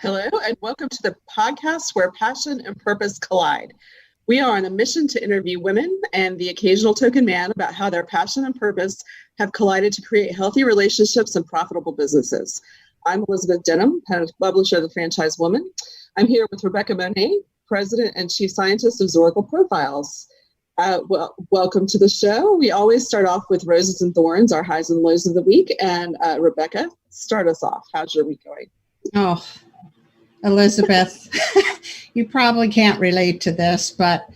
Hello, and welcome to the podcast where passion and purpose collide. We are on a mission to interview women and the occasional token man about how their passion and purpose have collided to create healthy relationships and profitable businesses. I'm Elizabeth Denham, publisher of The Franchise Woman. I'm here with Rebecca Monet, President and Chief Scientist of Zoracle Profiles. Welcome to the show. We always start off with roses and thorns, our highs and lows of the week. And Rebecca, start us off. How's your week going? Oh, Elizabeth, you probably can't relate to this, but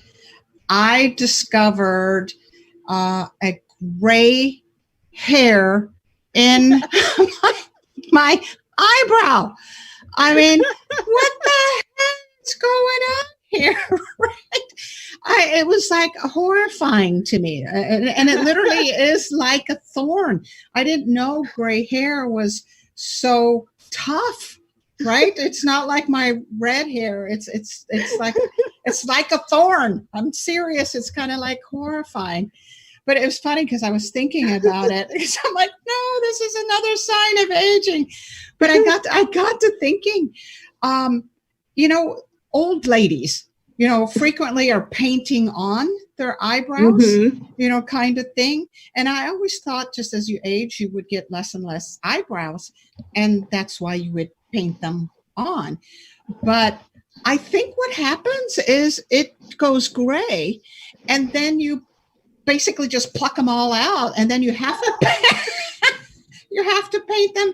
I discovered a gray hair in my eyebrow. I mean, what the heck's going on here? Right? It was like horrifying to me. And it literally is like a thorn. I didn't know gray hair was so tough. Right? It's not like my red hair. It's like a thorn. I'm serious. It's kind of like horrifying. But it was funny because I was thinking about it. Because I'm like, no, this is another sign of aging. But I got to thinking, old ladies, frequently are painting on their eyebrows, kind of thing. And I always thought just as you age, you would get less and less eyebrows. And that's why you would paint them on. But I think what happens is it goes gray and then you basically just pluck them all out and then you have to paint them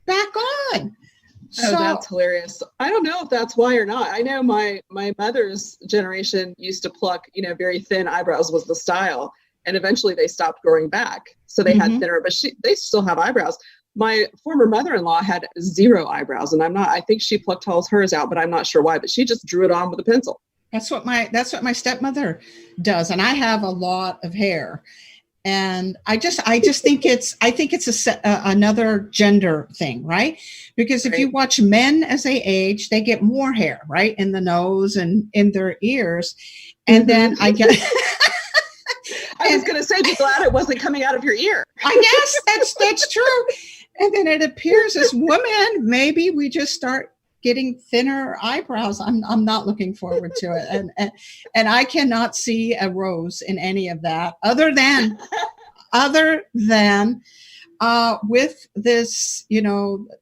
back on. Oh, that's hilarious. I don't know if that's why or not. I know my mother's generation used to pluck, very thin eyebrows was the style. And eventually they stopped growing back. So they had thinner, but they still have eyebrows. My former mother-in-law had zero eyebrows, and I think she plucked all hers out, but I'm not sure why, but she just drew it on with a pencil. That's what my stepmother does. And I have a lot of hair. And I just think it's another gender thing, right? Because if you watch men as they age, they get more hair, right? In the nose and in their ears. And then I get I was going to say, be glad it wasn't coming out of your ear. I guess that's true. And then it appears as women, maybe we just start getting thinner eyebrows. I'm not looking forward to it. And I cannot see a rose in any of that other than with this,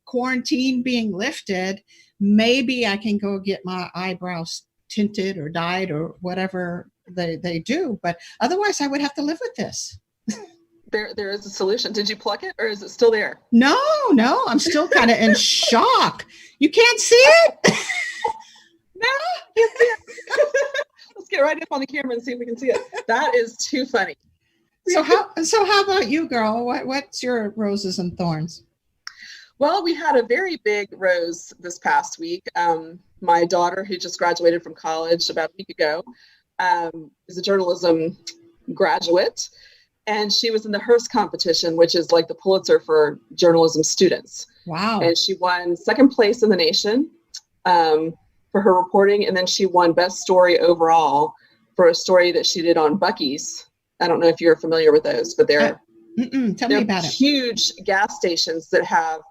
quarantine being lifted, maybe I can go get my eyebrows tinted or dyed or whatever they do. But otherwise I would have to live with this. There is a solution. Did you pluck it or is it still there? No, I'm still kind of in shock. You can't see it? No, you can't see it. Let's get right up on the camera and see if we can see it. That is too funny. So how about you, girl? What's your roses and thorns? Well, we had a very big rose this past week. My daughter, who just graduated from college about a week ago, is a journalism graduate. And she was in the Hearst competition, which is like the Pulitzer for journalism students. Wow. And she won second place in the nation for her reporting. And then she won best story overall for a story that she did on Buc-ee's. I don't know if you're familiar with those, but they're tell me about it. Huge gas stations that have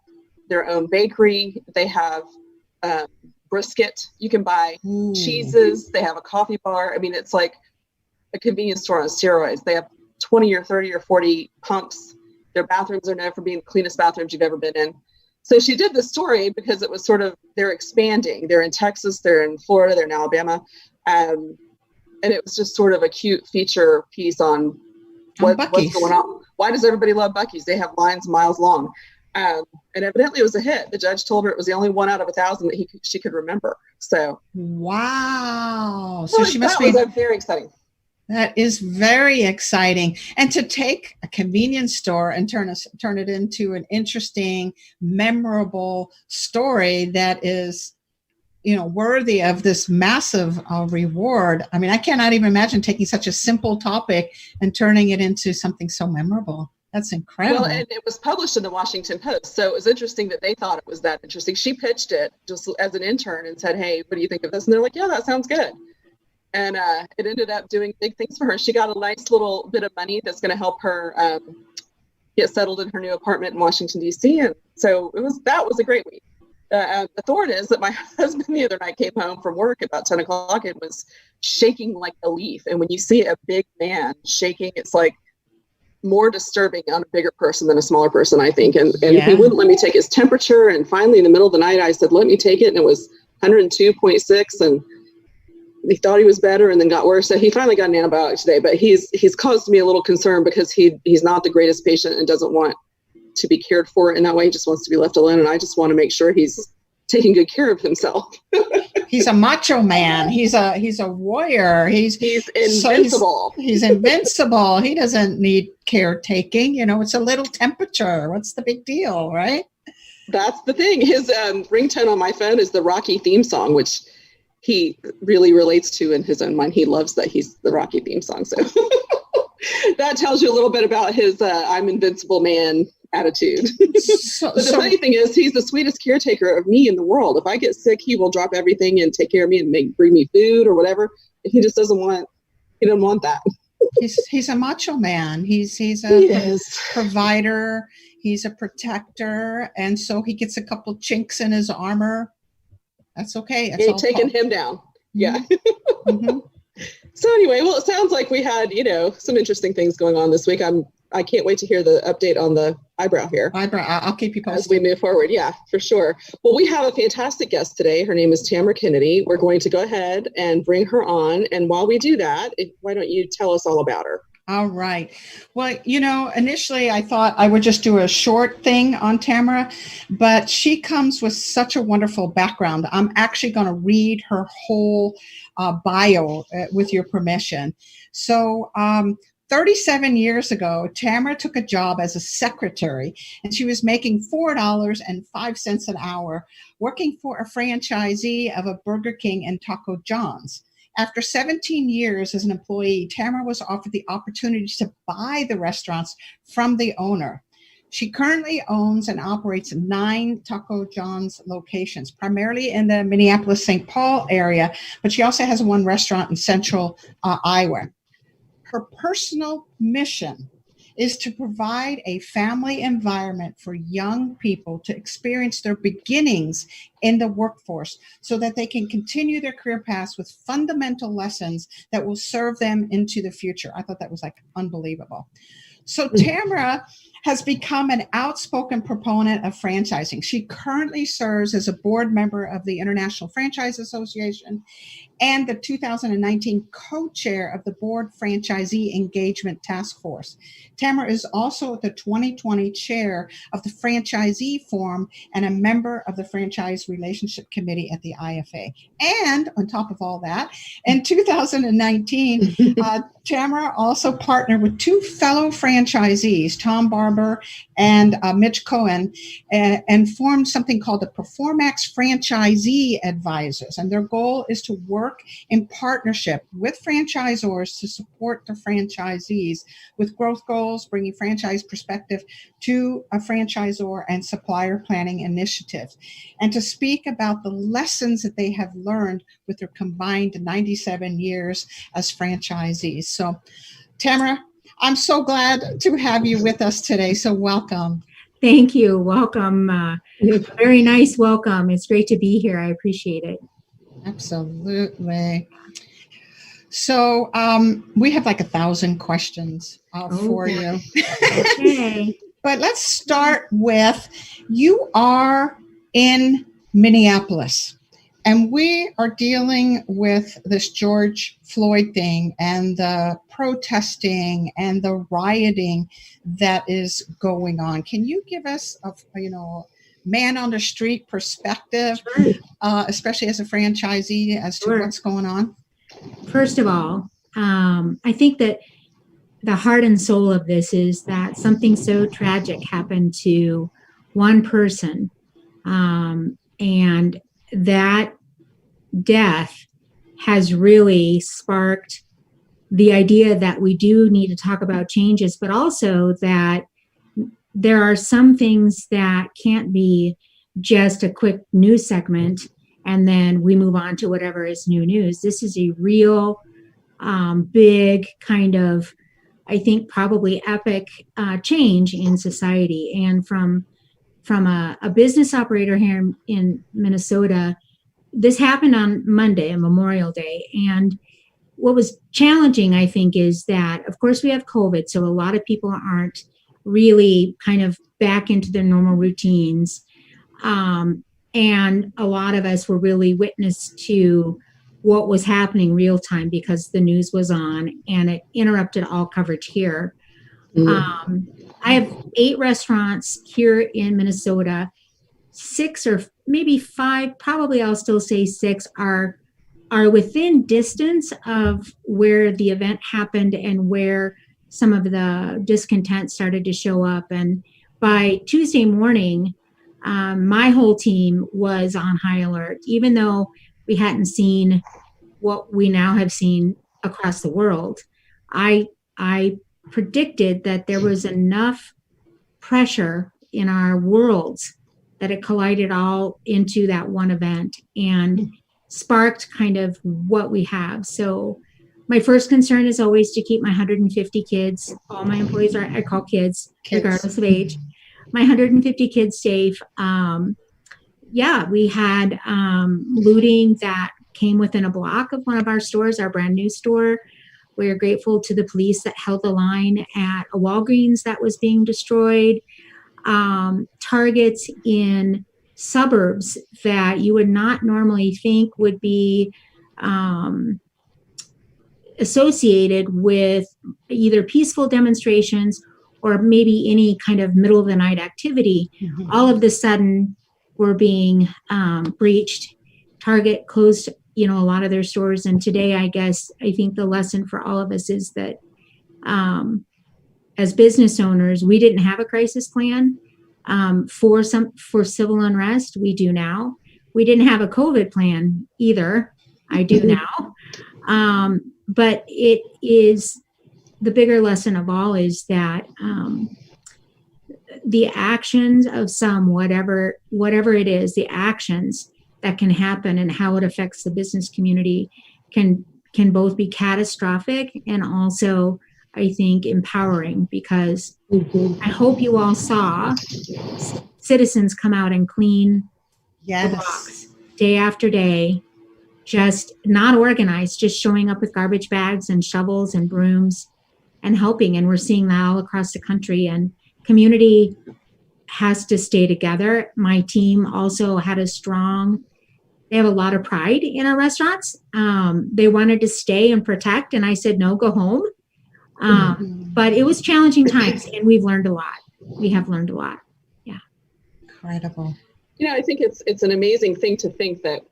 their own bakery. They have brisket. You can buy cheeses. They have a coffee bar. I mean, it's like a convenience store on steroids. They have 20 or 30 or 40 pumps. Their bathrooms are known for being the cleanest bathrooms you've ever been in. So she did the story because it was sort of, they're expanding. They're in Texas, they're in Florida, they're in Alabama. And it was just sort of a cute feature piece on what's going on. Why does everybody love Buc-ee's? They have lines miles long. And evidently it was a hit. The judge told her it was the only one out of 1,000 that she could remember. So wow. So she must be very exciting. That is very exciting. And to take a convenience store and turn it into an interesting, memorable story that is, worthy of this massive reward. I mean, I cannot even imagine taking such a simple topic and turning it into something so memorable. That's incredible. Well, and it was published in the Washington Post. So it was interesting that they thought it was that interesting. She pitched it just as an intern and said, hey, what do you think of this? And they're like, yeah, that sounds good. And it ended up doing big things for her. She got a nice little bit of money that's going to help her get settled in her new apartment in Washington, D.C. And so that was a great week. The thorn is that my husband the other night came home from work about 10 o'clock and was shaking like a leaf. And when you see a big man shaking, it's like more disturbing on a bigger person than a smaller person, I think. And he wouldn't let me take his temperature. And finally, in the middle of the night, I said, let me take it. And it was 102.6. And he thought he was better and then got worse. So he finally got an antibiotic today. But he's caused me a little concern because he's not the greatest patient and doesn't want to be cared for in that way. He just wants to be left alone. And I just want to make sure he's taking good care of himself. He's a macho man. He's a warrior. He's invincible. He's invincible. He doesn't need caretaking. It's a little temperature. What's the big deal, right? That's the thing. His ringtone on my phone is the Rocky theme song, which he really relates to in his own mind. He loves that he's the Rocky theme song. So that tells you a little bit about his I'm invincible man attitude. But the funny thing is, he's the sweetest caretaker of me in the world. If I get sick, he will drop everything and take care of me and bring me food or whatever. He just doesn't want that. He's a macho man. He's a provider. He's a protector, and so he gets a couple chinks in his armor. That's okay. You're taking him down. Yeah. Mm-hmm. So anyway, well, it sounds like we had, some interesting things going on this week. I can't wait to hear the update on the eyebrow here. I'll keep you posted as we move forward. Yeah, for sure. Well, we have a fantastic guest today. Her name is Tamra Kennedy. We're going to go ahead and bring her on. And while we do that, why don't you tell us all about her? All right. Well, initially I thought I would just do a short thing on Tamra, but she comes with such a wonderful background. I'm actually going to read her whole bio with your permission. So 37 years ago, Tamra took a job as a secretary, and she was making $4.05 an hour working for a franchisee of a Burger King and Taco John's. After 17 years as an employee, Tamra was offered the opportunity to buy the restaurants from the owner. She currently owns and operates 9 Taco John's locations, primarily in the Minneapolis-St. Paul area, but she also has one restaurant in central Iowa. Her personal mission is to provide a family environment for young people to experience their beginnings in the workforce so that they can continue their career paths with fundamental lessons that will serve them into the future. I thought that was unbelievable. So Tamra has become an outspoken proponent of franchising. She currently serves as a board member of the International Franchise Association and the 2019 co-chair of the Board Franchisee Engagement Task Force. Tamra is also the 2020 chair of the Franchisee Forum and a member of the Franchise Relationship Committee at the IFA. And on top of all that, in 2019, Tamra also partnered with 2 fellow franchisees, Tom Barber and Mitch Cohen, and formed something called the Performax Franchisee Advisors. And their goal is to work in partnership with franchisors to support the franchisees with growth goals, bringing franchise perspective to a franchisor and supplier planning initiatives, and to speak about the lessons that they have learned with their combined 97 years as franchisees. So, Tamra, I'm so glad to have you with us today. So welcome. Thank you. Welcome. Very nice welcome. It's great to be here. I appreciate it. Absolutely. So we have 1,000 questions for you. Okay. But let's start with, you are in Minneapolis, and we are dealing with this George Floyd thing and the protesting and the rioting that is going on. Can you give us a man on the street perspective, Sure. Especially as a franchisee, as to Sure. what's going on? First of all, I think that the heart and soul of this is that something so tragic happened to one person, and that death has really sparked the idea that we do need to talk about changes, but also that there are some things that can't be just a quick news segment and then we move on to whatever is new news. This is a real big kind of, I think, probably epic change in society. And from from a business operator here in Minnesota, this happened on Monday, Memorial Day. And what was challenging, I think, is that, of course, we have COVID. So a lot of people aren't really kind of back into their normal routines. And a lot of us were really witness to what was happening real time because the news was on and it interrupted all coverage here. I have 8 restaurants here in Minnesota. 6 or maybe 5, probably I'll still say 6 are within distance of where the event happened and where some of the discontent started to show up. And by Tuesday morning, my whole team was on high alert, even though we hadn't seen what we now have seen across the world. I predicted that there was enough pressure in our worlds that it collided all into that one event and sparked kind of what we have. So my first concern is always to keep my 150 kids, all my employees are, I call kids, regardless of age, my 150 kids safe. We had looting that came within a block of one of our stores, our brand new store. We're grateful to the police that held the line at a Walgreens that was being destroyed. Targets in suburbs that you would not normally think would be associated with either peaceful demonstrations or maybe any kind of middle of the night activity, all of a sudden were being breached. Target closed, a lot of their stores. And today, I think the lesson for all of us is that as business owners, we didn't have a crisis plan for civil unrest. We do now. We didn't have a COVID plan either. I do now. But it is the bigger lesson of all is that the actions of some, whatever it is, the actions that can happen and how it affects the business community can both be catastrophic and also, I think, empowering, because I hope you all saw citizens come out and clean the blocks day after day, just not organized, just showing up with garbage bags and shovels and brooms and helping. And we're seeing that all across the country, and community has to stay together. My team also had they have a lot of pride in our restaurants. They wanted to stay and protect, and I said, no, go home. But it was challenging times, and we've learned a lot. We have learned a lot. Yeah. Incredible. I think it's an amazing thing to think that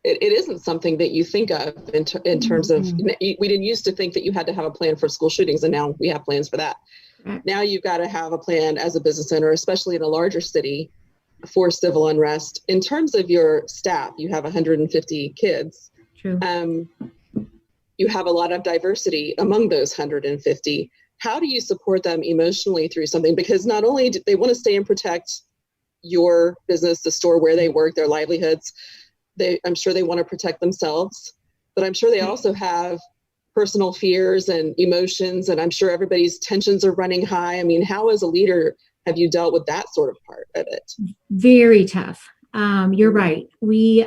it isn't something that you think of in terms of, we didn't used to think that you had to have a plan for school shootings, and now we have plans for that. Right. Now you've got to have a plan as a business owner, especially in a larger city, for civil unrest. In terms of your staff, you have 150 kids. True. You have a lot of diversity among those 150. How do you support them emotionally through something? Because not only do they want to stay and protect your business, the store where they work, their livelihoods, I'm sure they want to protect themselves, but I'm sure they also have personal fears and emotions, and I'm sure everybody's tensions are running high. I mean, how as a leader have you dealt with that sort of part of it? Very tough. You're right. We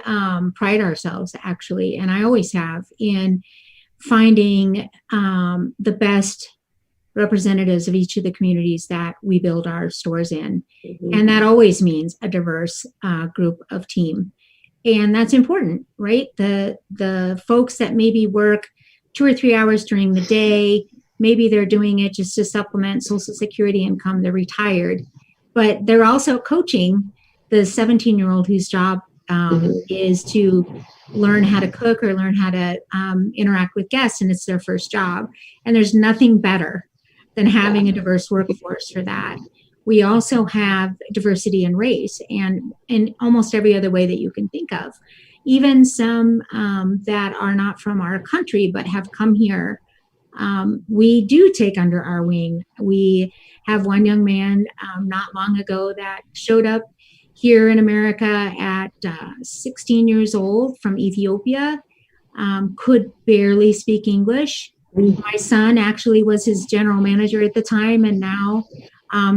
pride ourselves, actually, and I always have, in finding the best representatives of each of the communities that we build our stores in. And that always means a diverse group of team. And that's important, right? The folks that maybe work 2 or 3 hours during the day, maybe they're doing it just to supplement Social Security income, they're retired, but they're also coaching the 17-year-old whose job is to learn how to cook or learn how to interact with guests, and it's their first job. And there's nothing better than having a diverse workforce for that. We also have diversity in race and in almost every other way that you can think of. Even some that are not from our country but have come here, we do take under our wing. We have one young man not long ago that showed up here in America at 16 years old from Ethiopia, could barely speak English. My son actually was his general manager at the time, and now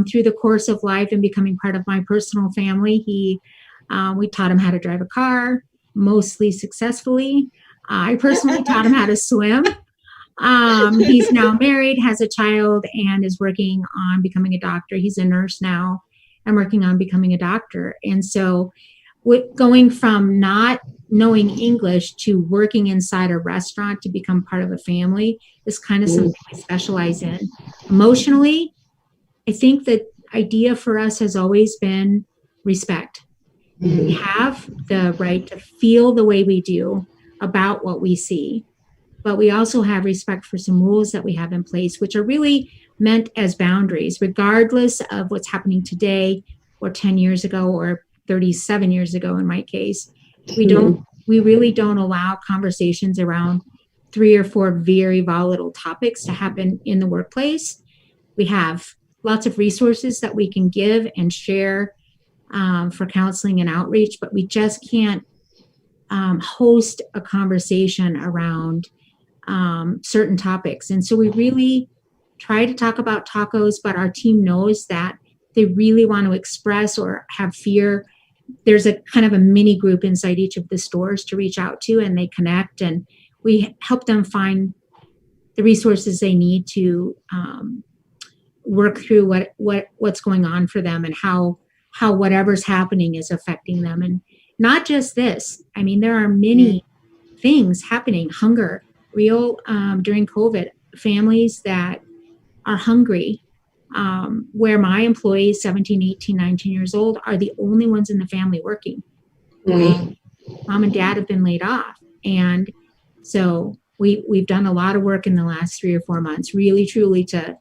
through the course of life and becoming part of my personal family. We taught him how to drive a car, mostly successfully. I personally taught him how to swim. He's now married, has a child, and is working on becoming a doctor. He's a nurse now and working on becoming a doctor. And so going from not knowing English to working inside a restaurant to become part of a family is kind of something we specialize in. Emotionally, I think the idea for us has always been respect. We have the right to feel the way we do about what we see, but we also have respect for some rules that we have in place, which are really meant as boundaries, regardless of what's happening today or 10 years ago or 37 years ago in my case. We really don't allow conversations around 3 or 4 very volatile topics to happen in the workplace. We have lots of resources that we can give and share for counseling and outreach, but we just can't host a conversation around certain topics. And so we really try to talk about tacos, but our team knows that they really want to express or have fear. There's a kind of a mini group inside each of the stores to reach out to, and they connect, and we help them find the resources they need to work through what's going on for them and how whatever's happening is affecting them. And not just this. I mean, there are many things happening. Hunger, real during COVID, families that are hungry, where my employees, 17, 18, 19 years old, are the only ones in the family working. Right? Mom and dad have been laid off. And so we've done a lot of work in the last 3 or 4 months, really, truly to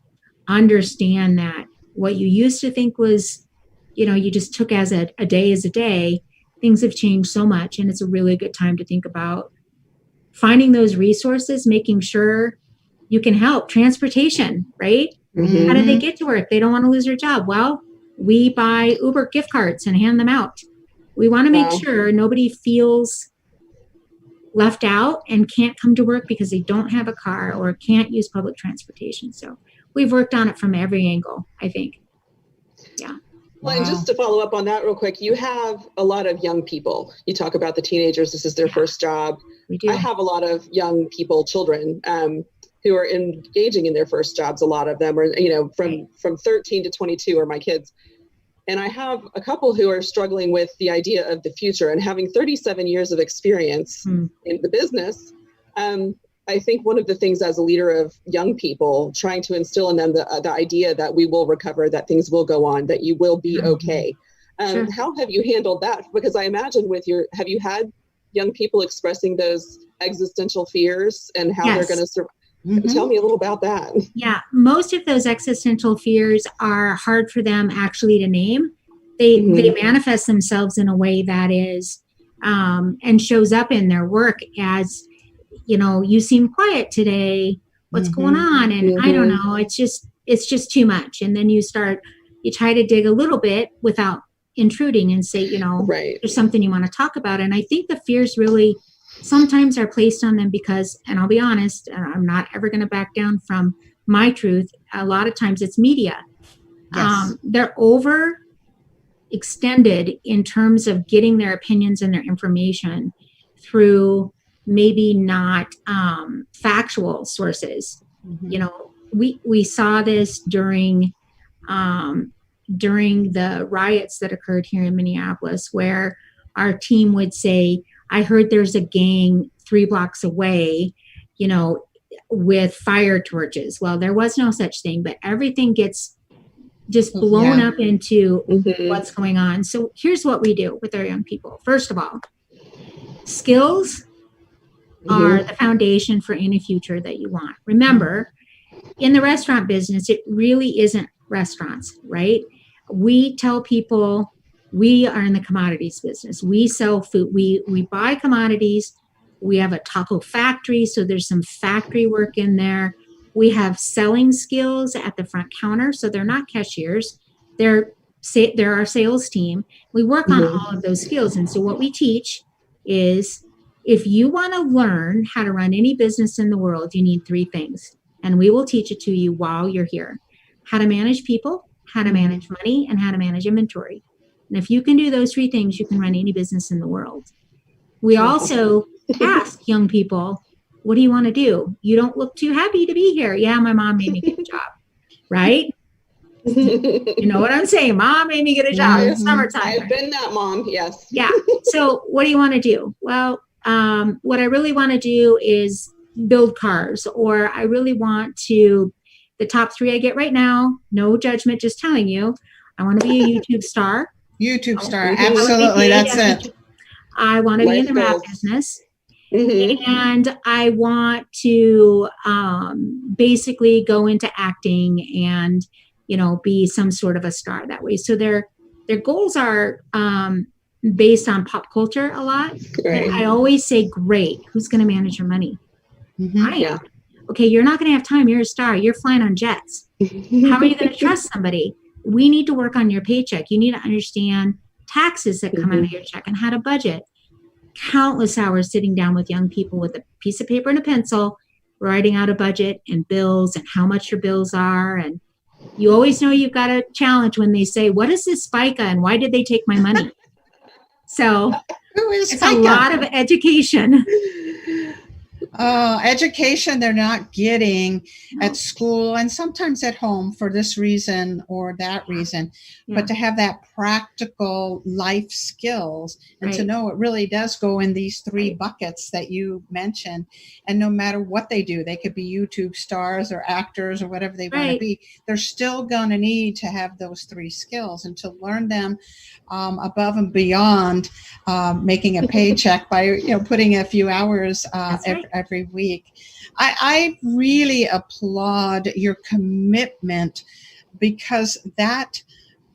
understand that what you used to think was, you just took as a day, things have changed so much. And it's a really good time to think about finding those resources, making sure you can help. Transportation, right? How do they get to work? They don't want to lose their job. Well, we buy Uber gift cards and hand them out. We want to make sure nobody feels left out and can't come to work because they don't have a car or can't use public transportation. So we've worked on it from every angle, I think. Yeah. Well, and just to follow up on that real quick, you have a lot of young people. You talk about the teenagers. This is their first job. We do. I have a lot of young people, children, who are engaging in their first jobs. A lot of them are, from 13 to 22 are my kids. And I have a couple who are struggling with the idea of the future, and having 37 years of experience in the business. I think one of the things as a leader of young people, trying to instill in them the idea that we will recover, that things will go on, that you will be okay. How have you handled that? Because I imagine have you had young people expressing those existential fears and how they're going to survive? Tell me a little about that. Yeah, most of those existential fears are hard for them actually to name. They manifest themselves in a way that is and shows up in their work as, you seem quiet today. What's going on? And I don't know. It's just too much. And then you try to dig a little bit without intruding and say, there's something you want to talk about. And I think the fears really sometimes are placed on them because, and I'll be honest, and I'm not ever going to back down from my truth. A lot of times it's media. Yes. They're over extended in terms of getting their opinions and their information through maybe not factual sources. We saw this during the riots that occurred here in Minneapolis, where our team would say, I heard there's a gang 3 blocks away, with fire torches. Well, there was no such thing, but everything gets just blown up into what's going on. So here's what we do with our young people. First of all, skills are the foundation for any future that you want. Remember, in the restaurant business, it really isn't restaurants, right? We tell people we are in the commodities business. We sell food. We buy commodities. We have a taco factory, so there's some factory work in there. We have selling skills at the front counter, so they're not cashiers. They're our sales team. We work on all of those skills. And so what we teach is, if you want to learn how to run any business in the world, you need 3 things. And we will teach it to you while you're here. How to manage people, how to manage money, and how to manage inventory. And if you can do those three things, you can run any business in the world. We also ask young people, what do you want to do? You don't look too happy to be here. Yeah, my mom made me get a job, right? You know what I'm saying? Mom made me get a job. It's summertime. I've been that mom, yes. Yeah. So what do you want to do? Well, what I really want to do is build cars, or I really want to, the top three I get right now, no judgment, just telling you, I want to be a YouTube star. YouTube star, absolutely, that's it. I want to be in the rap business. And I want to basically go into acting and, you know, be some sort of a star that way. So their goals are based on pop culture a lot. Right. I always say, great, who's going to manage your money? I am. Okay, you're not going to have time. You're a star. You're flying on jets. How are you going to trust somebody? We need to work on your paycheck. You need to understand taxes that come out of your check and how to budget. Countless hours sitting down with young people with a piece of paper and a pencil, writing out a budget and bills and how much your bills are. And you always know you've got a challenge when they say, what is this FICA and why did they take my money? So it's FICA? A lot of education. Education they're not getting at school and sometimes at home for this reason or that reason, but to have that practical life skills and to know it really does go in these three buckets that you mentioned. And no matter what they do, they could be YouTube stars or actors or whatever they want to be, they're still going to need to have those three skills and to learn them above and beyond making a paycheck by, you know, putting a few hours every week. I really applaud your commitment because that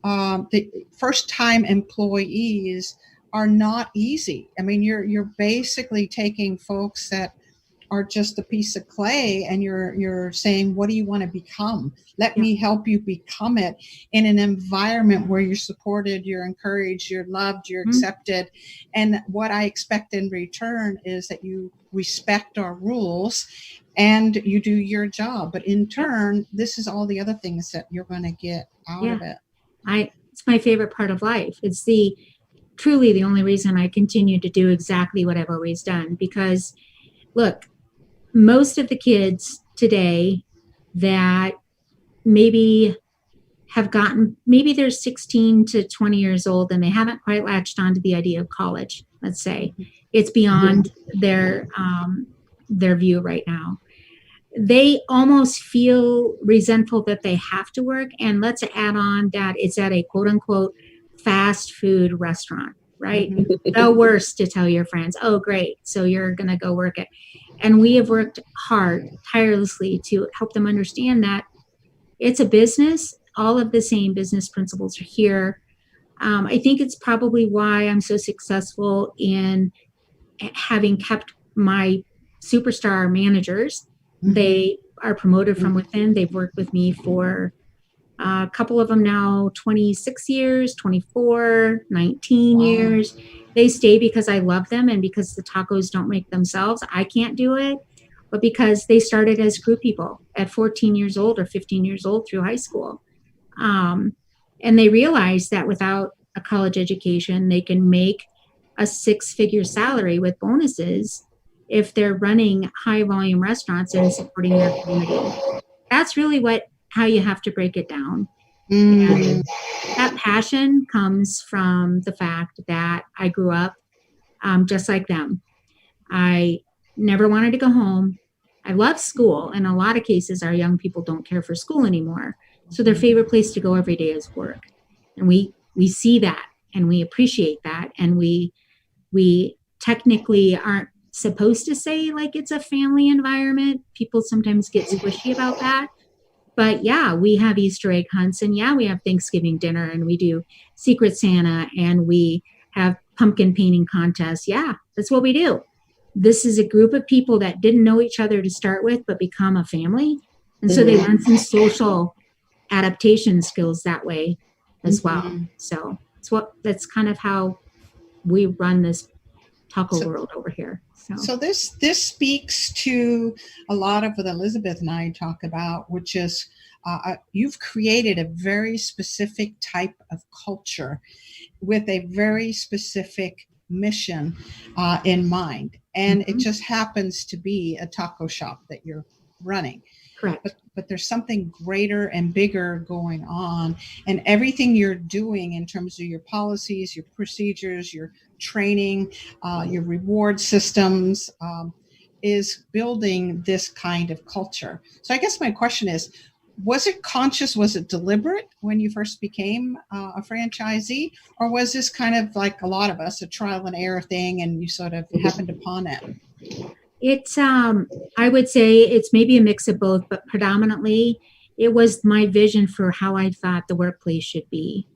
the first time employees are not easy. I mean, you're basically taking folks that are just a piece of clay and you're saying, what do you want to become? Let me help you become it in an environment where you're supported, you're encouraged, you're loved, you're accepted. And what I expect in return is that you respect our rules and you do your job. But in turn, this is all the other things that you're going to get out of it. It's my favorite part of life. It's truly the only reason I continue to do exactly what I've always done. Because look, most of the kids today that maybe maybe they're 16 to 20 years old and they haven't quite latched onto the idea of college, let's say. It's beyond their view right now. They almost feel resentful that they have to work. And let's add on that it's at a quote unquote fast food restaurant, right? The worst to tell your friends, oh, great, so you're going to go work it. And we have worked hard, tirelessly to help them understand that it's a business. All of the same business principles are here. I think it's probably why I'm so successful in having kept my superstar managers. They are promoted from within. They've worked with me for a couple of them now, 26 years, 24, 19 years. They stay because I love them and because the tacos don't make themselves. I can't do it, but because they started as crew people at 14 years old or 15 years old through high school. And they realized that without a college education, they can make a 6-figure salary with bonuses if they're running high volume restaurants and supporting their community. That's really how you have to break it down. And that passion comes from the fact that I grew up just like them. I never wanted to go home. I love school. In a lot of cases, our young people don't care for school anymore. So their favorite place to go every day is work. And we see that and we appreciate that. And we technically aren't supposed to say like it's a family environment. People sometimes get squishy about that. But yeah, we have Easter egg hunts and yeah, we have Thanksgiving dinner and we do Secret Santa and we have pumpkin painting contests. Yeah, that's what we do. This is a group of people that didn't know each other to start with, but become a family. And so they learn some social adaptation skills that way as well. So that's kind of how we run this taco world over here. So this speaks to a lot of what Elizabeth and I talk about, which is you've created a very specific type of culture with a very specific mission in mind. And it just happens to be a taco shop that you're running. Correct. But there's something greater and bigger going on, and everything you're doing in terms of your policies, your procedures, your training, your reward systems is building this kind of culture. So I guess my question is, was it conscious? Was it deliberate when you first became a franchisee, or was this kind of like a lot of us, a trial and error thing, and you sort of happened upon it? It's, I would say it's maybe a mix of both, but predominantly it was my vision for how I thought the workplace should be.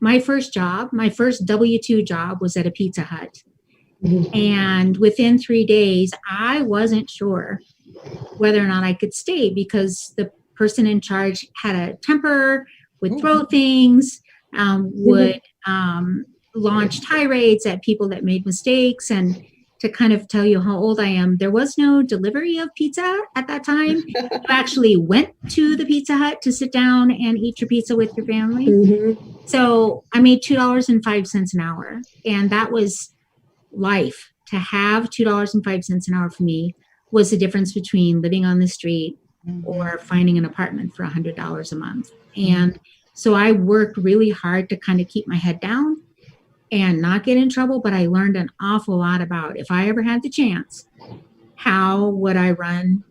My first job, my first W-2 job was at a Pizza Hut. And within 3 days, I wasn't sure whether or not I could stay because the person in charge had a temper, would throw things, would launch tirades at people that made mistakes. And to kind of tell you how old I am, there was no delivery of pizza at that time. You actually went to the Pizza Hut to sit down and eat your pizza with your family. So I made $2.05 an hour. And that was life. To have $2.05 an hour for me was the difference between living on the street or finding an apartment for $100 a month. And so I worked really hard to kind of keep my head down and not get in trouble, but I learned an awful lot about, if I ever had the chance, how would I run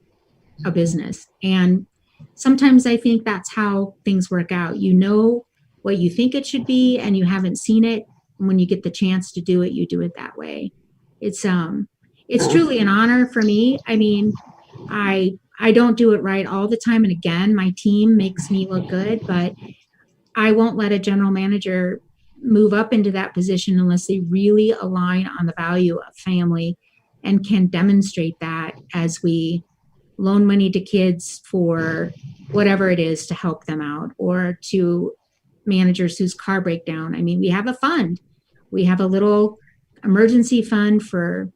a business? And sometimes I think that's how things work out. You know what you think it should be, and you haven't seen it. And when you get the chance to do it, you do it that way. It's truly an honor for me. I mean, I don't do it right all the time. And again, my team makes me look good, but I won't let a general manager move up into that position unless they really align on the value of family and can demonstrate that as we loan money to kids for whatever it is to help them out, or to managers whose car break down. I mean, we have a fund. We have a little emergency fund for,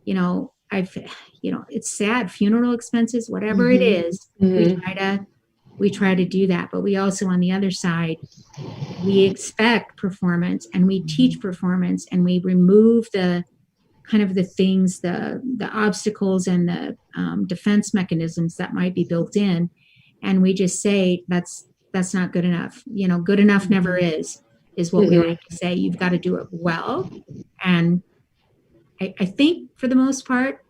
it's sad, funeral expenses, whatever it is. We try to do that. But we also, on the other side, we expect performance and we teach performance, and we remove the kind of the things, the obstacles and the defense mechanisms that might be built in. And we just say, that's not good enough. Good enough never is what we like to say. You've got to do it well. And I think for the most part,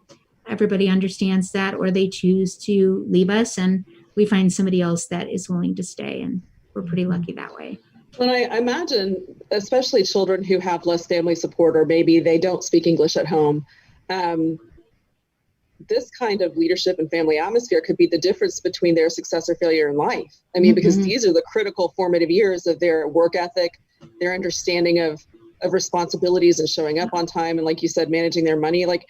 everybody understands that, or they choose to leave us and we find somebody else that is willing to stay. And we're pretty lucky that way. Well, I imagine, especially children who have less family support, or maybe they don't speak English at home, this kind of leadership and family atmosphere could be the difference between their success or failure in life. I mean, because these are the critical formative years of their work ethic, their understanding of responsibilities and showing up on time. And like you said, managing their money. Like,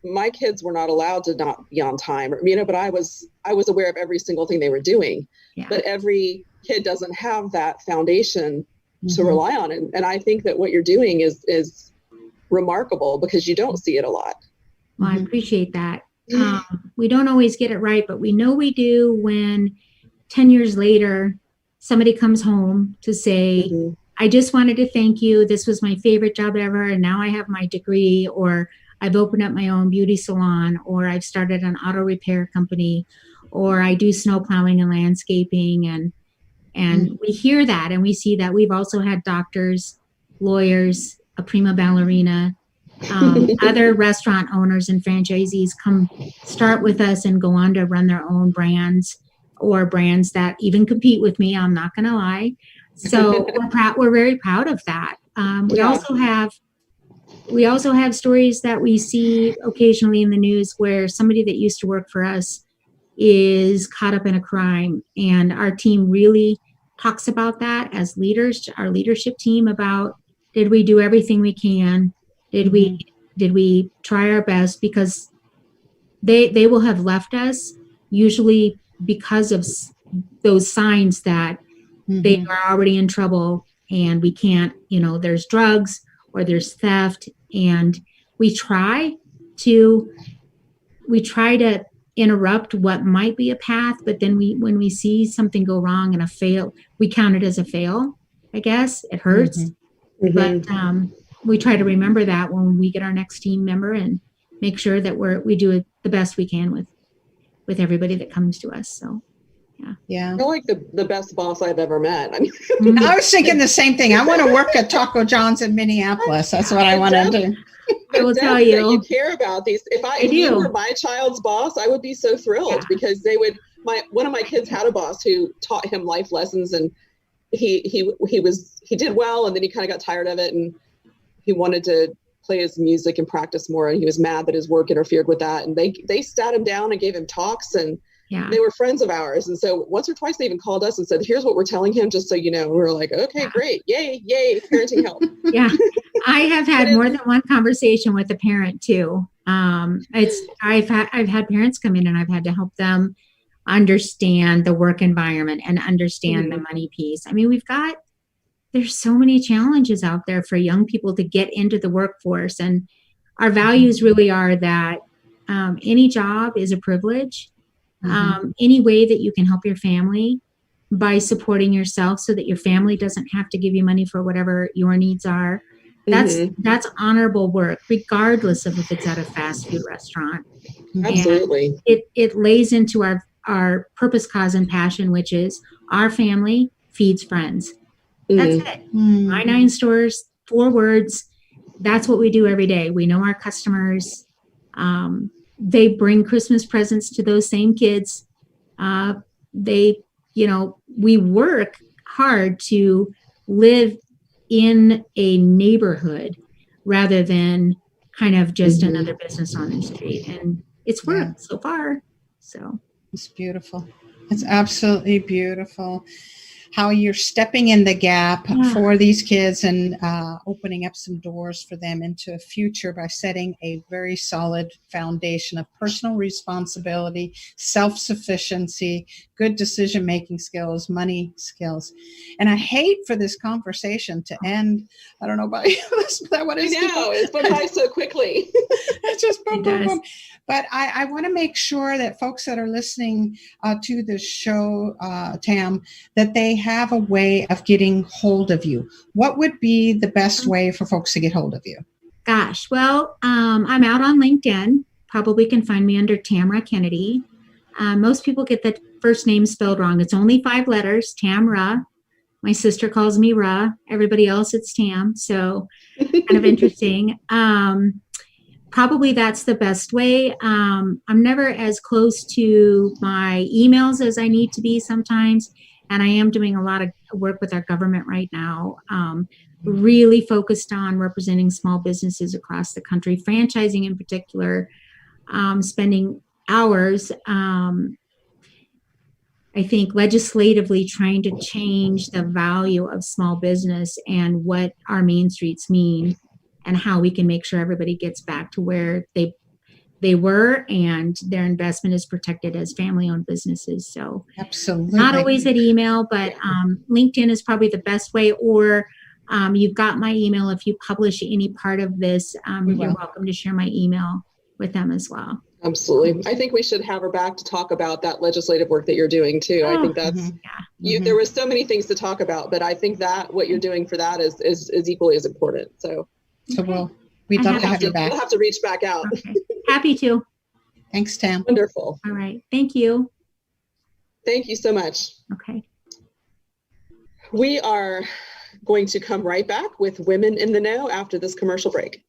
my kids were not allowed to not be on time, but I was aware of every single thing they were doing. Yeah. But every kid doesn't have that foundation to rely on. And I think that what you're doing is remarkable, because you don't see it a lot. Well, I appreciate that. We don't always get it right, but we know we do when 10 years later, somebody comes home to say, I just wanted to thank you. This was my favorite job ever. And now I have my degree, or I've opened up my own beauty salon, or I've started an auto repair company, or I do snow plowing and landscaping. And we hear that, and we see that. We've also had doctors, lawyers, a prima ballerina, other restaurant owners and franchisees come start with us and go on to run their own brands, or brands that even compete with me. I'm not going to lie. So we're very proud of that. We also have stories that we see occasionally in the news where somebody that used to work for us is caught up in a crime, and our team really talks about that as leaders, our leadership team, about, did we do everything we can? Did we try our best? Because they will have left us usually because of those signs that they are already in trouble, and we can't, there's drugs, or there's theft. And we try to interrupt what might be a path, but then when we see something go wrong and a fail, we count it as a fail. I guess it hurts, but we try to remember that when we get our next team member and make sure that we do the best we can with everybody that comes to us. So yeah. You're like the best boss I've ever met. I mean, I was thinking the same thing. I want to work at Taco John's in Minneapolis. That's what I want to do. I will tell you, that you care about these. If you were my child's boss, I would be so thrilled because one of my kids had a boss who taught him life lessons, and he did well, and then he kind of got tired of it, and he wanted to play his music and practice more, and he was mad that his work interfered with that, and they sat him down and gave him talks, and they were friends of ours. And so once or twice they even called us and said, here's what we're telling him, just so you know. We were like, okay, great. Yay, parenting help. Yeah. I have had more than one conversation with a parent too. I've had parents come in and I've had to help them understand the work environment and understand the money piece. I mean, there's so many challenges out there for young people to get into the workforce. And our values really are that any job is a privilege. Any way that you can help your family by supporting yourself so that your family doesn't have to give you money for whatever your needs are. That's honorable work, regardless of if it's at a fast food restaurant. Absolutely. And it lays into our purpose, cause, and passion, which is our family feeds friends. That's it. My 9 stores, 4 words. That's what we do every day. We know our customers. They bring Christmas presents to those same kids. We work hard to live in a neighborhood rather than kind of just another business on the street. And it's worked so far. So it's beautiful. It's absolutely beautiful how you're stepping in the gap for these kids and opening up some doors for them into a future by setting a very solid foundation of personal responsibility, self-sufficiency, good decision-making skills, money skills. And I hate for this conversation to end. I don't know about you, but I want to it's went by so quickly. It's just boom, boom, boom. But I want to make sure that folks that are listening to this show, Tam, that they have a way of getting hold of you. What would be the best way for folks to get hold of you? Gosh, well, I'm out on LinkedIn. Probably can find me under Tamra Kennedy. Most people get the first name spelled wrong. It's only 5 letters, Tamra. My sister calls me Ra. Everybody else, it's Tam. So kind of interesting. Probably that's the best way. I'm never as close to my emails as I need to be sometimes. And I am doing a lot of work with our government right now, really focused on representing small businesses across the country, franchising in particular, spending hours, I think, legislatively trying to change the value of small business and what our main streets mean and how we can make sure everybody gets back to where they were and their investment is protected as family-owned businesses. So absolutely, not always at email, but LinkedIn is probably the best way. Or you've got my email. If you publish any part of this, you're welcome to share my email with them as well. Absolutely. I think we should have her back to talk about that legislative work that you're doing too. I think that's there was so many things to talk about, but I think that what you're doing for that is equally as important. So we'd love to have you back. We'll have to reach back out. Okay. Happy to. Thanks, Tam. Wonderful. All right. Thank you. Thank you so much. Okay. We are going to come right back with Women in the Know after this commercial break.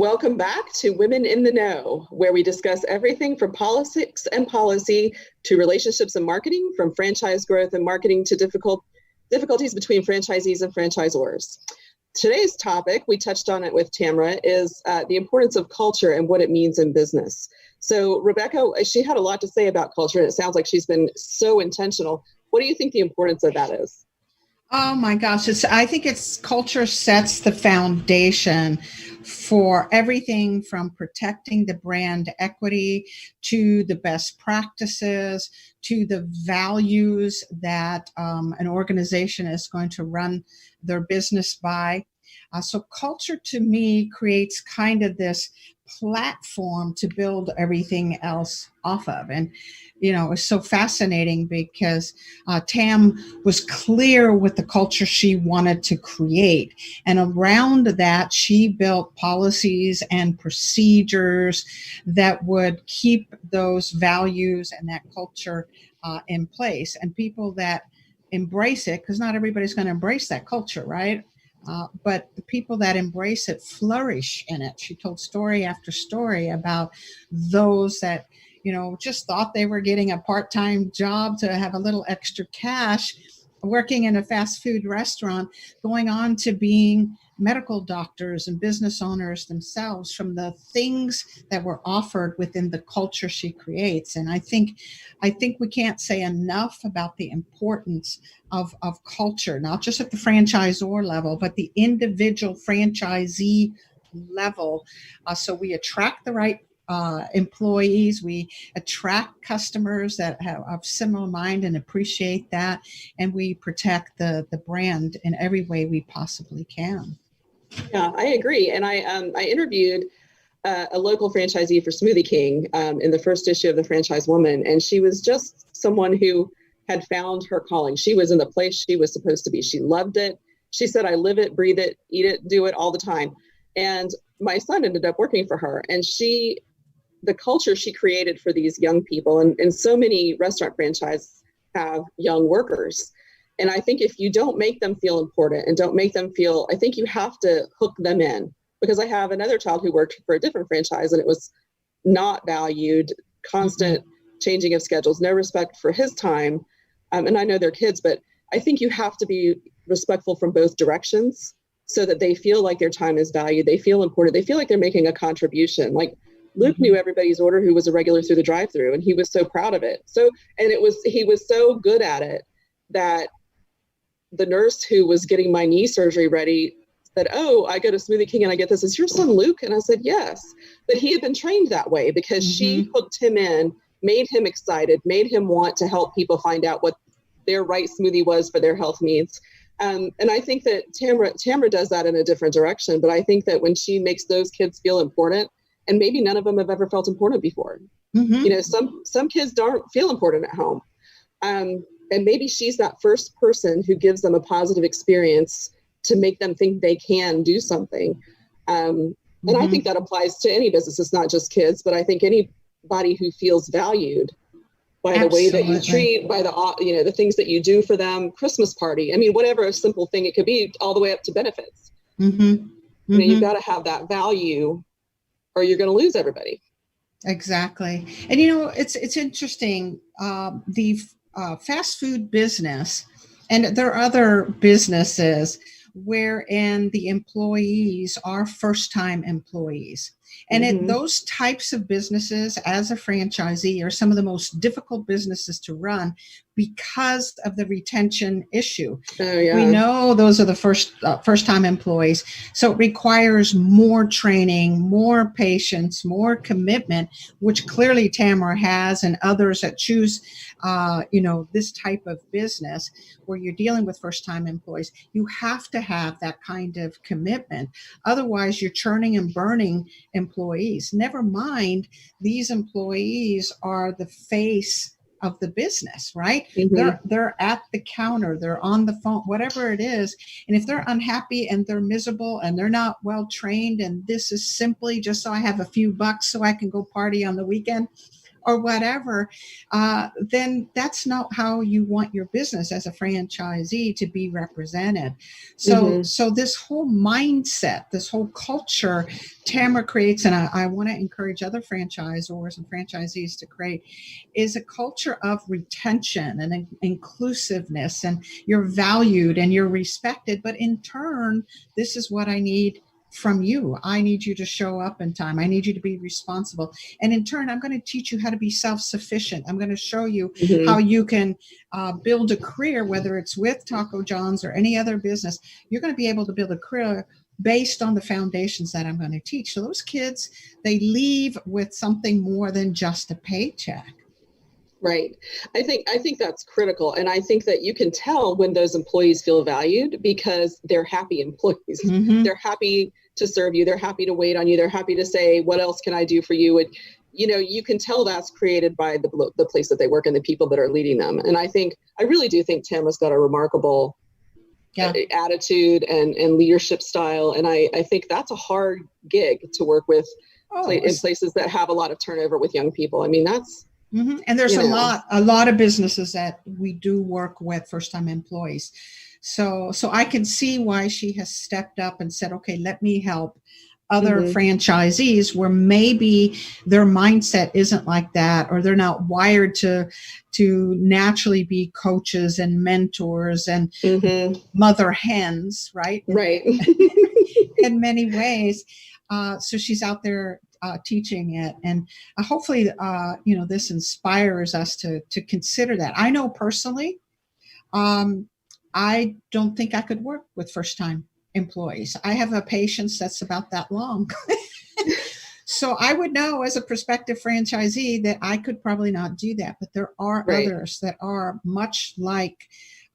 Welcome back to Women in the Know, where we discuss everything from politics and policy to relationships and marketing, from franchise growth and marketing to difficulties between franchisees and franchisors. Today's topic, we touched on it with Tamra, is the importance of culture and what it means in business. So Rebecca, she had a lot to say about culture, and it sounds like she's been so intentional. What do you think the importance of that is? Oh my gosh, I think it's culture sets the foundation for everything from protecting the brand equity to the best practices to the values that an organization is going to run their business by. So culture to me creates kind of this platform to build everything else off of. And, it's so fascinating because Tam was clear with the culture she wanted to create. And around that, she built policies and procedures that would keep those values and that culture in place. And people that embrace it, because not everybody's going to embrace that culture, right? But the people that embrace it flourish in it. She told story after story about those that, just thought they were getting a part-time job to have a little extra cash, working in a fast food restaurant, going on to being medical doctors and business owners themselves from the things that were offered within the culture she creates. And I think we can't say enough about the importance of culture, not just at the franchisor level, but the individual franchisee level. So we attract the right employees, we attract customers that have a similar mind and appreciate that, and we protect the brand in every way we possibly can. Yeah, I agree. And I interviewed a local franchisee for Smoothie King in the first issue of the Franchise Woman, and she was just someone who had found her calling. She was in the place she was supposed to be. She loved it. She said, I live it, breathe it, eat it, do it all the time. And my son ended up working for her, and the culture she created for these young people, and so many restaurant franchises have young workers. And I think if you don't make them feel important and don't make them feel, I think you have to hook them in. Because I have another child who worked for a different franchise and it was not valued, constant changing of schedules, no respect for his time. And I know they're kids, but I think you have to be respectful from both directions so that they feel like their time is valued. They feel important. They feel like they're making a contribution. Like Luke knew everybody's order who was a regular through the drive-thru, and he was so proud of it. He was so good at it that the nurse who was getting my knee surgery ready said, oh, I go to Smoothie King and I get this. Is your son Luke? And I said, yes. But he had been trained that way because she hooked him in, made him excited, made him want to help people find out what their right smoothie was for their health needs. And I think that Tamra does that in a different direction. But I think that when she makes those kids feel important, and maybe none of them have ever felt important before. Some kids don't feel important at home. And maybe she's that first person who gives them a positive experience to make them think they can do something. And I think that applies to any business. It's not just kids, but I think anybody who feels valued by the way that you treat, by the things that you do for them, Christmas party. I mean, whatever a simple thing it could be, all the way up to benefits. You've got to have that value or you're going to lose everybody. Exactly. And, it's interesting. The fast food business, and there are other businesses wherein the employees are first-time employees. And those types of businesses, as a franchisee, are some of the most difficult businesses to run because of the retention issue. Oh, yeah. We know those are the first-time employees. So it requires more training, more patience, more commitment, which clearly Tamra has, and others that choose, this type of business where you're dealing with first-time employees. You have to have that kind of commitment. Otherwise, you're churning and burning employees. Never mind, these employees are the face of the business, right? They're at the counter, they're on the phone, whatever it is. And if they're unhappy and they're miserable and they're not well trained, and this is simply just so I have a few bucks so I can go party on the weekend, or whatever, then that's not how you want your business as a franchisee to be represented. So this whole mindset, this whole culture Tamra creates, and I want to encourage other franchisors and franchisees to create, is a culture of retention and inclusiveness, and you're valued and you're respected. But in turn, this is what I need from you. I need you to show up in time. I need you to be responsible. And in turn, I'm going to teach you how to be self-sufficient. I'm going to show you how you can build a career, whether it's with Taco John's or any other business. You're going to be able to build a career based on the foundations that I'm going to teach. So those kids, they leave with something more than just a paycheck. Right. I think that's critical. And I think that you can tell when those employees feel valued because they're happy employees. They're happy to serve you. They're happy to wait on you. They're happy to say, what else can I do for you? And, you can tell that's created by the place that they work and the people that are leading them. And I really do think Tamra's got a remarkable attitude and leadership style. And I think that's a hard gig to work with in places that have a lot of turnover with young people. I mean, that's, and there's a lot of businesses that we do work with first-time employees. So I can see why she has stepped up and said, okay, let me help other franchisees where maybe their mindset isn't like that, or they're not wired to naturally be coaches and mentors and mother hens, right? Right. In many ways. So she's out there teaching it, and hopefully this inspires us to consider that. I know personally, I don't think I could work with first-time employees. I have a patience that's about that long. So I would know as a prospective franchisee that I could probably not do that, but there are others that are much like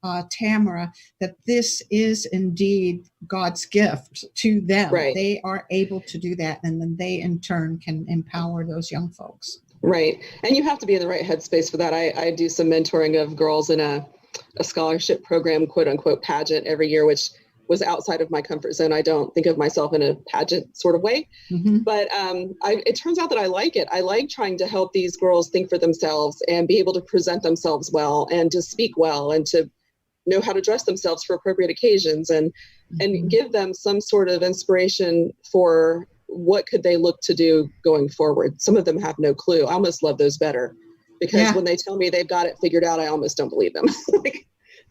Tamra, that this is indeed God's gift to them. They are able to do that, and then they in turn can empower those young folks. Right. And you have to be in the right headspace for that. I do some mentoring of girls in a scholarship program, quote unquote, pageant every year, which was outside of my comfort zone. I don't think of myself in a pageant sort of way, but it turns out that I like it. I like trying to help these girls think for themselves and be able to present themselves well and to speak well and to know how to dress themselves for appropriate occasions and give them some sort of inspiration for what could they look to do going forward. Some of them have no clue. I almost love those better because when they tell me they've got it figured out, I almost don't believe them. Like,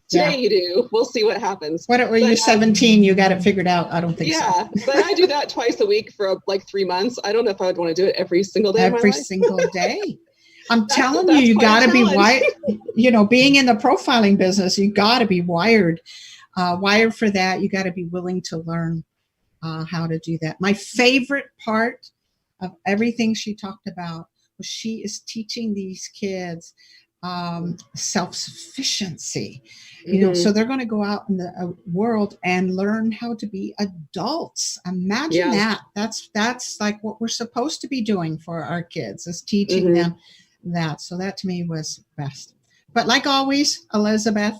today you do. We'll see what happens. What were you 17? You got it figured out? I don't think so. Yeah, but I do that twice a week for like 3 months. I don't know if I would want to do it every single day. Every single day. I'm telling you, you got to be wired. Being in the profiling business, you got to be wired for that. You got to be willing to learn how to do that. My favorite part of everything she talked about was she is teaching these kids self-sufficiency. So they're going to go out in the world and learn how to be adults. Imagine that. That's like what we're supposed to be doing for our kids, is teaching them that. So that to me was best. But like always, Elizabeth,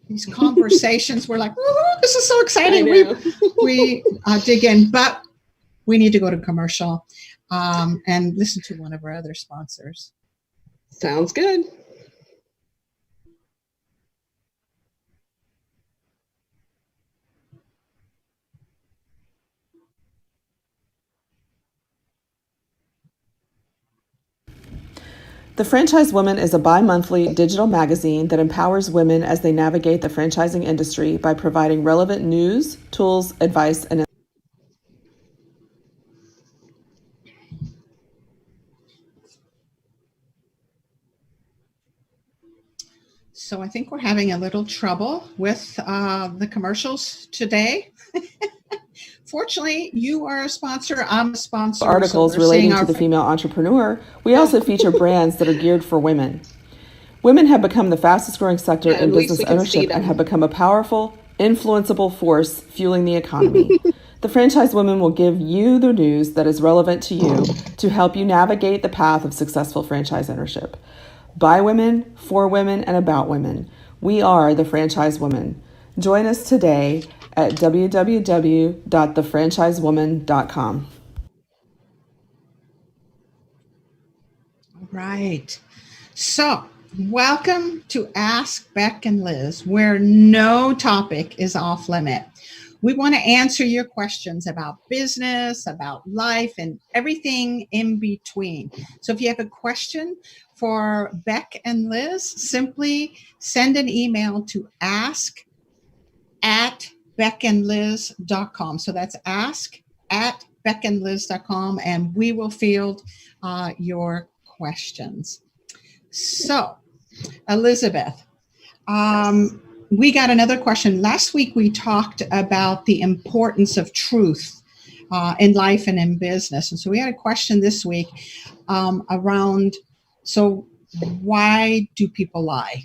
these conversations were like, oh, this is so exciting. We dig in, but we need to go to commercial and listen to one of our other sponsors. Sounds good. The Franchise Woman is a bi-monthly digital magazine that empowers women as they navigate the franchising industry by providing relevant news, tools, advice, and So I think we're having a little trouble with the commercials today. Fortunately, you are a sponsor. I'm a sponsor. Articles relating to the female entrepreneur. We also feature brands that are geared for women. Women have become the fastest growing sector in business ownership and have become a powerful, influenceable force fueling the economy. The Franchise Woman will give you the news that is relevant to you to help you navigate the path of successful franchise ownership. By women, for women, and about women. We are the Franchise Woman. Join us today at www.thefranchisewoman.com. Right. So, welcome to Ask Beck and Liz, where no topic is off limit. We want to answer your questions about business, about life, and everything in between. So if you have a question for Beck and Liz, simply send an email to ask@beckandliz.com. So that's ask@beckandliz.com, and we will field your questions. So, Elizabeth, we got another question. Last week, we talked about the importance of truth in life and in business. And so we had a question this week around, so why do people lie?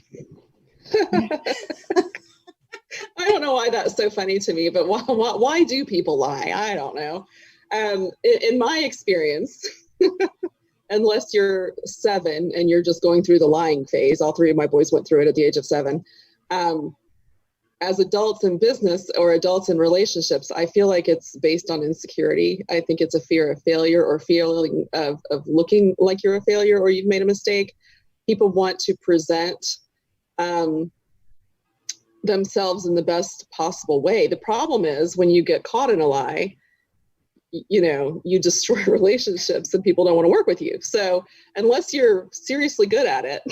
I don't know why that's so funny to me, but why do people lie? I don't know. In my experience, unless you're 7 and you're just going through the lying phase, all 3 of my boys went through it at the age of 7. As adults in business or adults in relationships, I feel like it's based on insecurity. I think it's a fear of failure or feeling of looking like you're a failure or you've made a mistake. People want to present themselves in the best possible way. The problem is when you get caught in a lie, you destroy relationships and people don't want to work with you. So unless you're seriously good at it,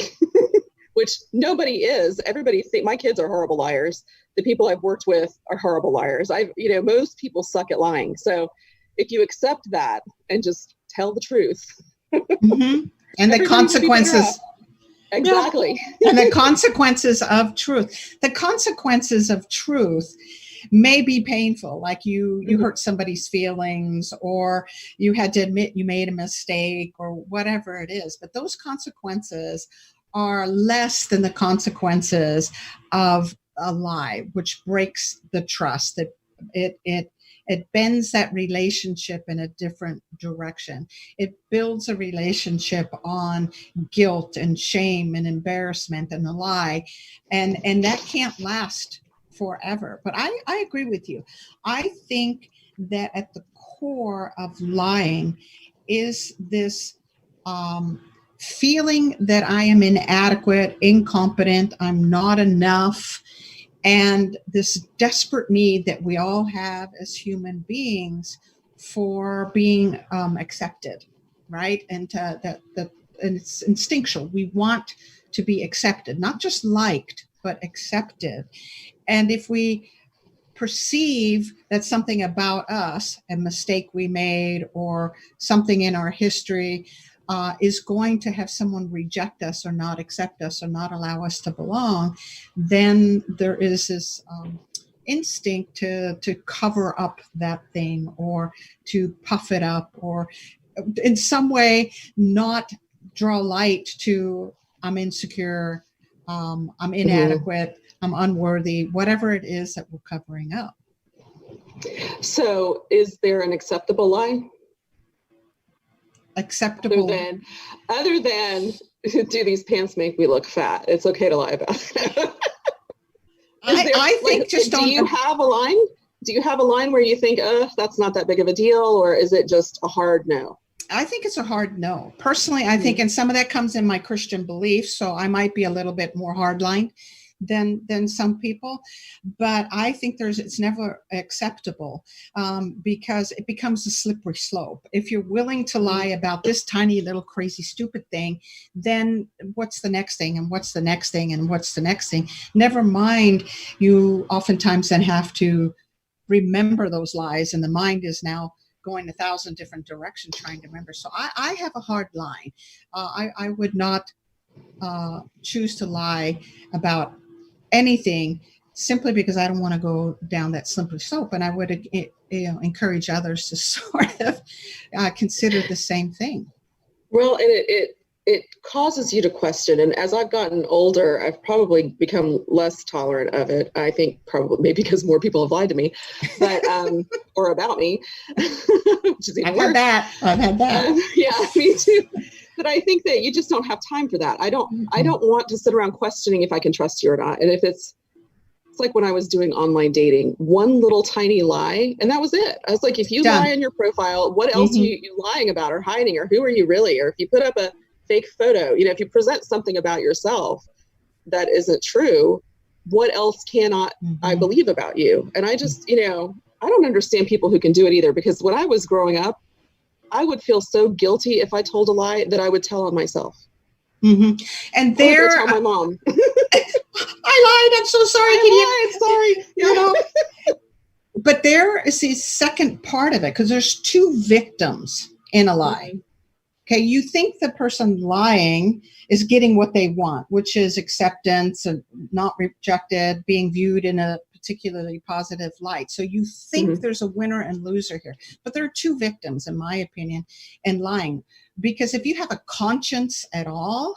which nobody is, everybody think my kids are horrible liars. The people I've worked with are horrible liars. Most people suck at lying. So if you accept that and just tell the truth, mm-hmm. And the consequences. Exactly. And the consequences of truth. The consequences of truth may be painful, like you hurt somebody's feelings, or you had to admit you made a mistake, or whatever it is. But those consequences are less than the consequences of a lie, which breaks the trust. It bends that relationship in a different direction. It builds a relationship on guilt and shame and embarrassment and a lie, and that can't last forever. But I agree with you. I think that at the core of lying is this feeling that I am inadequate, incompetent, I'm not enough, and this desperate need that we all have as human beings for being accepted, right? And and it's instinctual. We want to be accepted, not just liked, but accepted. And if we perceive that something about us, a mistake we made or something in our history, is going to have someone reject us or not accept us or not allow us to belong, then there is this instinct to cover up that thing, or to puff it up, or in some way not draw light to I'm insecure, I'm inadequate, I'm unworthy, whatever it is that we're covering up. So is there an acceptable lie? Acceptable. Other than do these pants make me look fat? It's okay to lie about it. I think do you have a line? Do you have a line where you think, that's not that big of a deal, or is it just a hard no? I think it's a hard no. Personally, I think, and some of that comes in my Christian beliefs, so I might be a little bit more hardline than some people, but I think it's never acceptable because it becomes a slippery slope. If you're willing to lie about this tiny little crazy stupid thing, then what's the next thing, and what's the next thing, and what's the next thing? Never mind, you oftentimes then have to remember those lies, and the mind is now going 1,000 different directions trying to remember. So I have a hard line. I would not choose to lie about anything simply because I don't want to go down that slippery slope. And I would encourage others to sort of consider the same thing. Well, and it causes you to question. And as I've gotten older, I've probably become less tolerant of it. I think probably maybe because more people have lied to me, but or about me, which is even worse. I've had that. Yeah, me too. But I think that you just don't have time for that. I don't want to sit around questioning if I can trust you or not. And if it's like when I was doing online dating, one little tiny lie, and that was it. I was like, if you lie in your profile, what else are you lying about or hiding, or who are you really? Or if you put up a fake photo. If you present something about yourself that isn't true, what else cannot I believe about you? And I just, I don't understand people who can do it either, because when I was growing up, I would feel so guilty if I told a lie that I would tell on myself. And I would tell my mom. I lied. I'm so sorry. Sorry. But there is the second part of it, because there's two victims in a lie. Okay, you think the person lying is getting what they want, which is acceptance and not rejected, being viewed in a particularly positive light. So you think there's a winner and loser here. But there are two victims, in my opinion, in lying. Because if you have a conscience at all,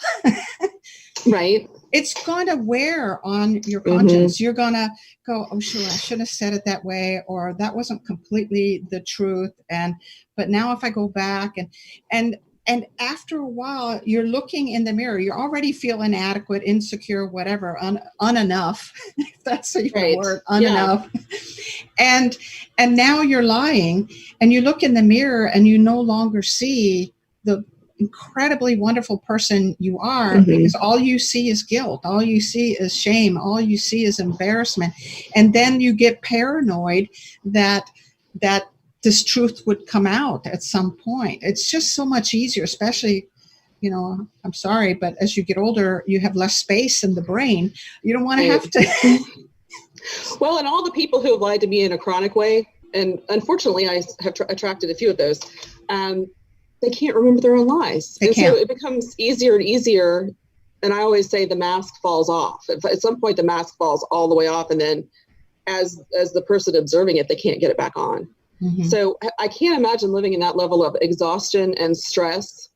right, it's going to wear on your conscience. You're going to go, oh, sure, I should have said it that way, or that wasn't completely the truth. But now if I go back and after a while, you're looking in the mirror, you already feel inadequate, insecure, whatever, unenough, if that's even a word, unenough. And now you're lying, and you look in the mirror and you no longer see the incredibly wonderful person you are, because all you see is guilt, all you see is shame, all you see is embarrassment. And then you get paranoid that this truth would come out at some point. It's just so much easier, especially, I'm sorry, but as you get older, you have less space in the brain. You don't want to have to. Well, and all the people who have lied to me in a chronic way, and unfortunately I have attracted a few of those, they can't remember their own lies. So it becomes easier and easier. And I always say the mask falls off. At some point, the mask falls all the way off. And then as the person observing it, they can't get it back on. So I can't imagine living in that level of exhaustion and stress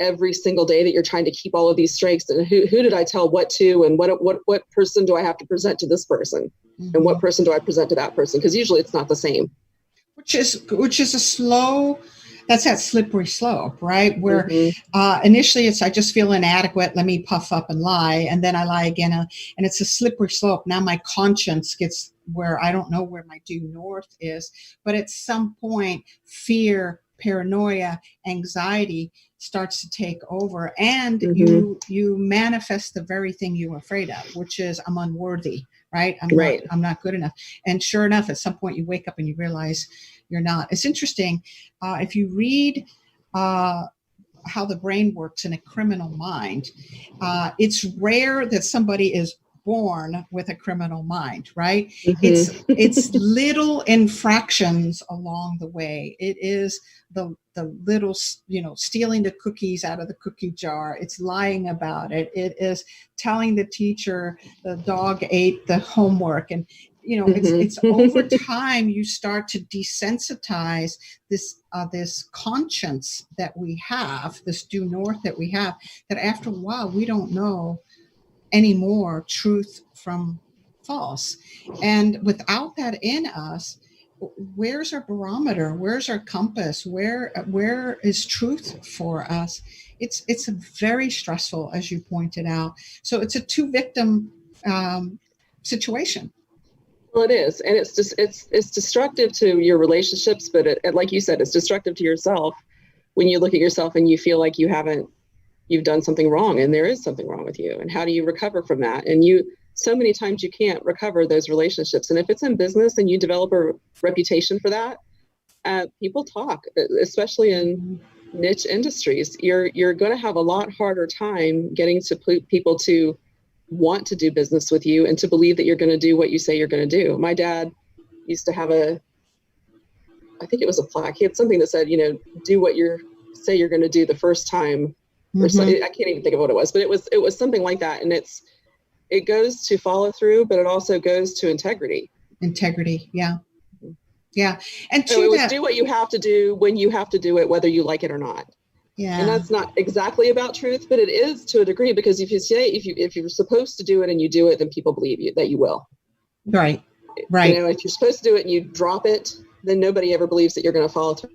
every single day, that you're trying to keep all of these strengths. And who did I tell what to, and what person do I have to present to this person, and what person do I present to that person? Because usually it's not the same. Which is a slow. That's that slippery slope, right? Where initially it's, I just feel inadequate, let me puff up and lie. And then I lie again. And it's a slippery slope. Now my conscience gets where I don't know where my due north is. But at some point, fear, paranoia, anxiety starts to take over. And you manifest the very thing you were afraid of, which is, I'm unworthy, right? I'm not good enough. And sure enough, at some point you wake up and you realize you're not. It's interesting. If you read how the brain works in a criminal mind, it's rare that somebody is born with a criminal mind, right? It's little infractions along the way. It is the little, stealing the cookies out of the cookie jar. It's lying about it. It is telling the teacher the dog ate the homework. And it's over time you start to desensitize this conscience that we have, this due north that we have, that after a while we don't know anymore truth from false. And without that in us, where's our barometer? Where's our compass? Where is truth for us? It's a very stressful, as you pointed out. So it's a two victim situation. Well, it is. And it's just, it's destructive to your relationships, but like you said, it's destructive to yourself when you look at yourself and you feel like you've done something wrong, and there is something wrong with you. And how do you recover from that? And so many times you can't recover those relationships. And if it's in business and you develop a reputation for that, people talk, especially in niche industries. You're going to have a lot harder time getting to people to want to do business with you and to believe that you're going to do what you say you're going to do. My dad used to have I think it was a plaque. He had something that said, do what you say you're going to do the first time. Or so, I can't even think of what it was, but it was something like that. And it goes to follow through, but it also goes to integrity. Integrity. Yeah. Yeah. And so it was do what you have to do when you have to do it, whether you like it or not. Yeah. And that's not exactly about truth, but it is to a degree, because if you're supposed to do it and you do it, then people believe you that you will. Right. Right. If you're supposed to do it and you drop it, then nobody ever believes that you're going to follow through.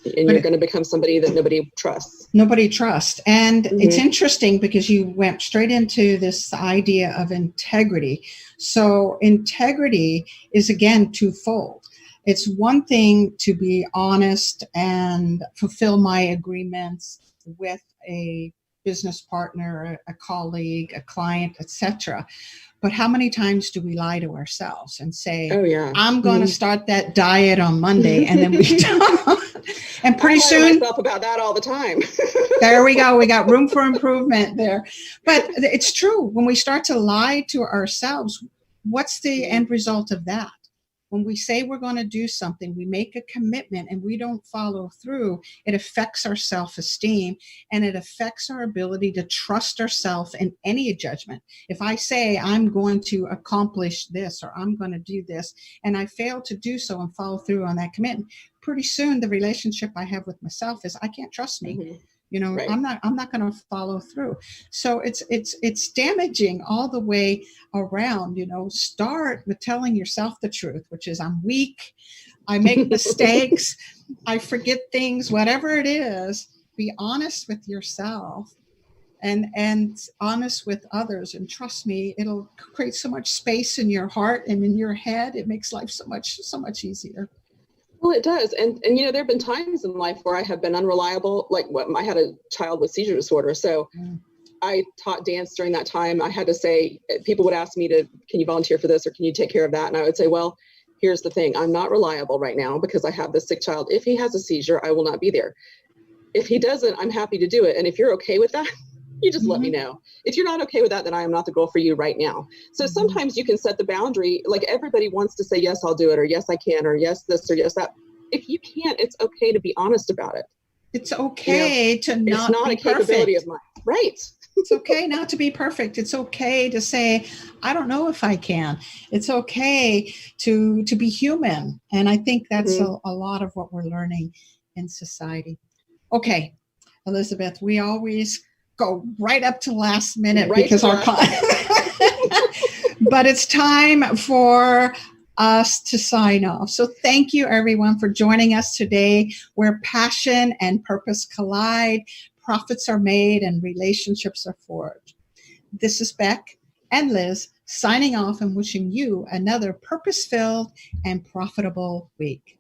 And you're going to become somebody that nobody trusts. Nobody trusts. And it's interesting because you went straight into this idea of integrity. So integrity is, again, twofold. It's one thing to be honest and fulfill my agreements with a business partner, a colleague, a client, etc. But how many times do we lie to ourselves and say, oh yeah, I'm going to start that diet on Monday, and then we don't. And pretty soon, I lie to myself about that all the time. there we go. We got room for improvement there. But it's true. When we start to lie to ourselves, what's the end result of that? When we say we're going to do something, we make a commitment and we don't follow through, it affects our self-esteem and it affects our ability to trust ourselves in any judgment. If I say I'm going to accomplish this or I'm going to do this and I fail to do so and follow through on that commitment, pretty soon the relationship I have with myself is I can't trust me. Mm-hmm. You know, right. I'm not going to follow through. So it's damaging all the way around. You know, start with telling yourself the truth, which is I'm weak, I make mistakes, I forget things, whatever it is. Be honest with yourself and honest with others, and trust me, it'll create so much space in your heart and in your head. It makes life so much easier. Well, it does. And you know, there have been times in life where I have been unreliable. Like I had a child with seizure disorder. So I taught dance during that time. I had to say, people would ask me can you volunteer for this or can you take care of that? And I would say, well, here's the thing. I'm not reliable right now because I have this sick child. If he has a seizure, I will not be there. If he doesn't, I'm happy to do it. And if you're okay with that, you just let me know. If you're not okay with that, then I am not the girl for you right now. So sometimes you can set the boundary. Like everybody wants to say, yes, I'll do it, or yes, I can, or yes, this, or yes, that. If you can't, it's okay to be honest about it. It's okay to not It's not be a capability perfect. of mine. Right. It's okay not to be perfect. It's okay to say, I don't know if I can. It's okay to be human. And I think that's a lot of what we're learning in society. Okay, Elizabeth, we always go right up to last minute because our but it's time for us to sign off. So thank you everyone for joining us today, where passion and purpose collide, profits are made, and relationships are forged. This is Beck and Liz signing off and wishing you another purpose-filled and profitable week.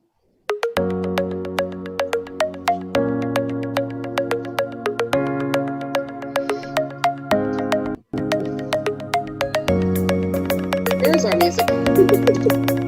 Here's our music.